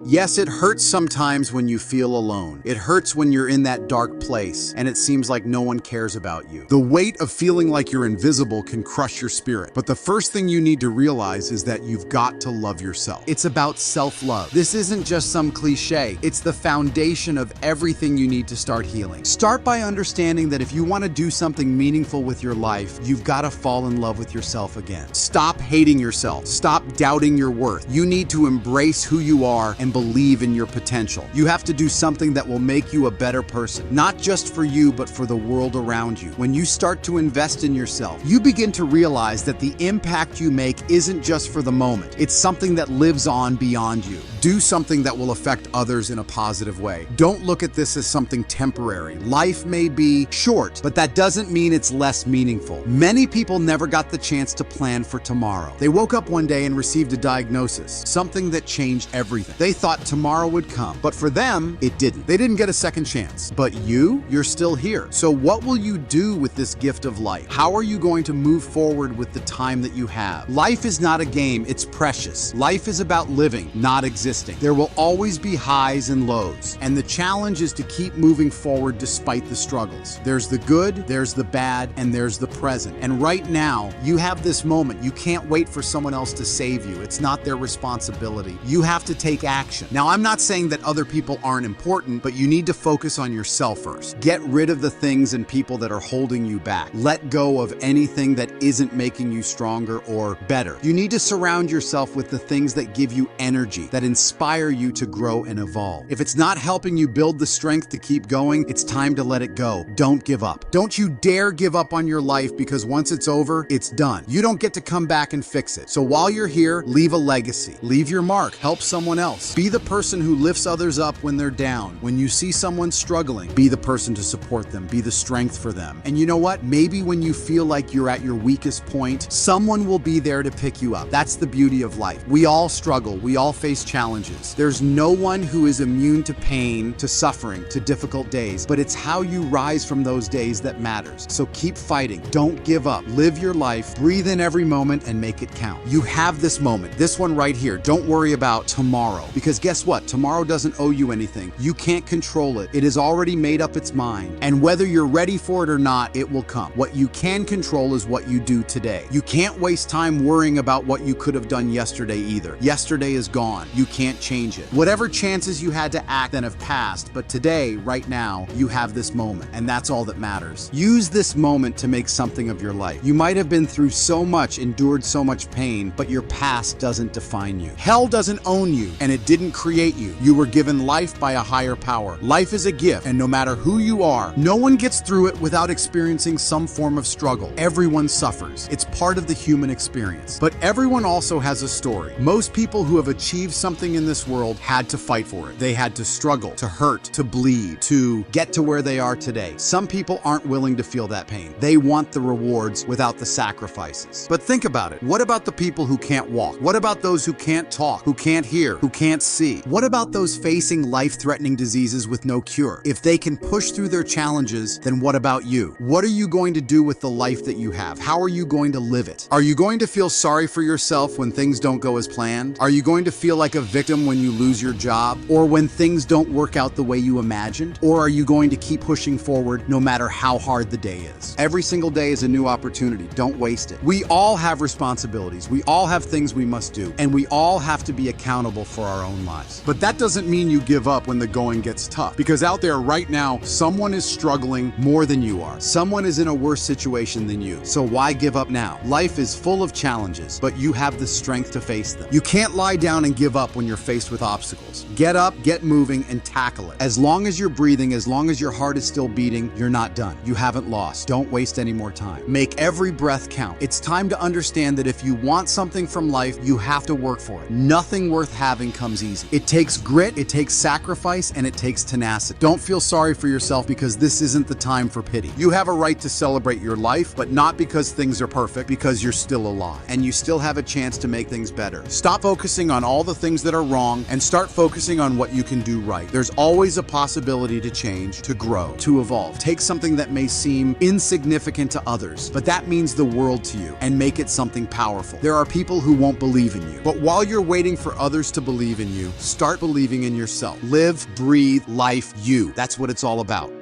Yes, it hurts sometimes when you feel alone. It hurts when you're in that dark place and it seems like no one cares about you. The weight of feeling like you're invisible can crush your spirit. But the first thing you need to realize is that you've got to love yourself. It's about self-love. This isn't just some cliche. It's the foundation of everything you need to start healing. Start by understanding that if you want to do something meaningful with your life, you've got to fall in love with yourself again. Stop hating yourself. Stop doubting your worth. You need to embrace who you are and believe in your potential. You have to do something that will make you a better person, not just for you, but for the world around you. When you start to invest in yourself, you begin to realize that the impact you make isn't just for the moment. It's something that lives on beyond you. Do something that will affect others in a positive way. Don't look at this as something temporary. Life may be short, but that doesn't mean it's less meaningful. Many people never got the chance to plan for tomorrow. They woke up one day and received a diagnosis, something that changed everything. They thought tomorrow would come, but for them, it didn't. They didn't get a second chance. But you're still here. So what will you do with this gift of life? How are you going to move forward with the time that you have? Life is not a game, it's precious. Life is about living, not existing. There will always be highs and lows, and the challenge is to keep moving forward despite the struggles. There's the good, there's the bad, and there's the present. And right now, you have this moment. You can't wait for someone else to save you. It's not their responsibility. You have to take action. Now, I'm not saying that other people aren't important, but you need to focus on yourself first. Get rid of the things and people that are holding you back. Let go of anything that isn't making you stronger or better. You need to surround yourself with the things that give you energy, that inspire you to grow and evolve. If it's not helping you build the strength to keep going, it's time to let it go. Don't give up. Don't you dare give up on your life, because once it's over, it's done. You don't get to come back and fix it. So while you're here, leave a legacy. Leave your mark. Help someone else. Be the person who lifts others up when they're down. When you see someone struggling, be the person to support them. Be the strength for them. And you know what? Maybe when you feel like you're at your weakest point, someone will be there to pick you up. That's the beauty of life. We all struggle. We all face challenges. There's no one who is immune to pain, to suffering, to difficult days, but it's how you rise from those days that matters. So keep fighting. Don't give up. Live your life. Breathe in every moment and make it count. You have this moment, this one right here. Don't worry about tomorrow, because guess what? Tomorrow doesn't owe you anything. You can't control it. It has already made up its mind. And whether you're ready for it or not, it will come. What you can control is what you do today. You can't waste time worrying about what you could have done yesterday either. Yesterday is gone. You can't change it. Whatever chances you had to act then have passed, but today, right now, you have this moment, and that's all that matters. Use this moment to make something of your life. You might have been through so much, endured so much pain, but your past doesn't define you. Hell doesn't own you, and it didn't create you. You were given life by a higher power. Life is a gift, and no matter who you are, no one gets through it without experiencing some form of struggle. Everyone suffers. It's part of the human experience. But everyone also has a story. Most people who have achieved something in this world had to fight for it. They had to struggle, to hurt, to bleed, to get to where they are today. Some people aren't willing to feel that pain. They want the rewards without the sacrifices. But think about it. What about the people who can't walk? What about those who can't talk, who can't hear, who can't see? What about those facing life-threatening diseases with no cure? If they can push through their challenges, then what about you? What are you going to do with the life that you have? How are you going to live it? Are you going to feel sorry for yourself when things don't go as planned? Are you going to feel like a victim when you lose your job, or when things don't work out the way you imagined? Or are you going to keep pushing forward no matter how hard the day is? Every single day is a new opportunity. Don't waste it. We all have responsibilities. We all have things we must do, and we all have to be accountable for our own lives. But that doesn't mean you give up when the going gets tough, because out there right now, someone is struggling more than you are. Someone is in a worse situation than you. So why give up now? Life is full of challenges, but you have the strength to face them. You can't lie down and give up when you're faced with obstacles. Get up, get moving, and tackle it. As long as you're breathing, as long as your heart is still beating, you're not done. You haven't lost. Don't waste any more time. Make every breath count. It's time to understand that if you want something from life, you have to work for it. Nothing worth having comes easy. It takes grit, it takes sacrifice, and it takes tenacity. Don't feel sorry for yourself, because this isn't the time for pity. You have a right to celebrate your life, but not because things are perfect, because you're still alive, and you still have a chance to make things better. Stop focusing on all the things that are wrong and start focusing on what you can do right. There's always a possibility to change, to grow, to evolve. Take something that may seem insignificant to others, but that means the world to you, and make it something powerful. There are people who won't believe in you, but while you're waiting for others to believe in in you. Start believing in yourself. Live, breathe, life, you. That's what it's all about.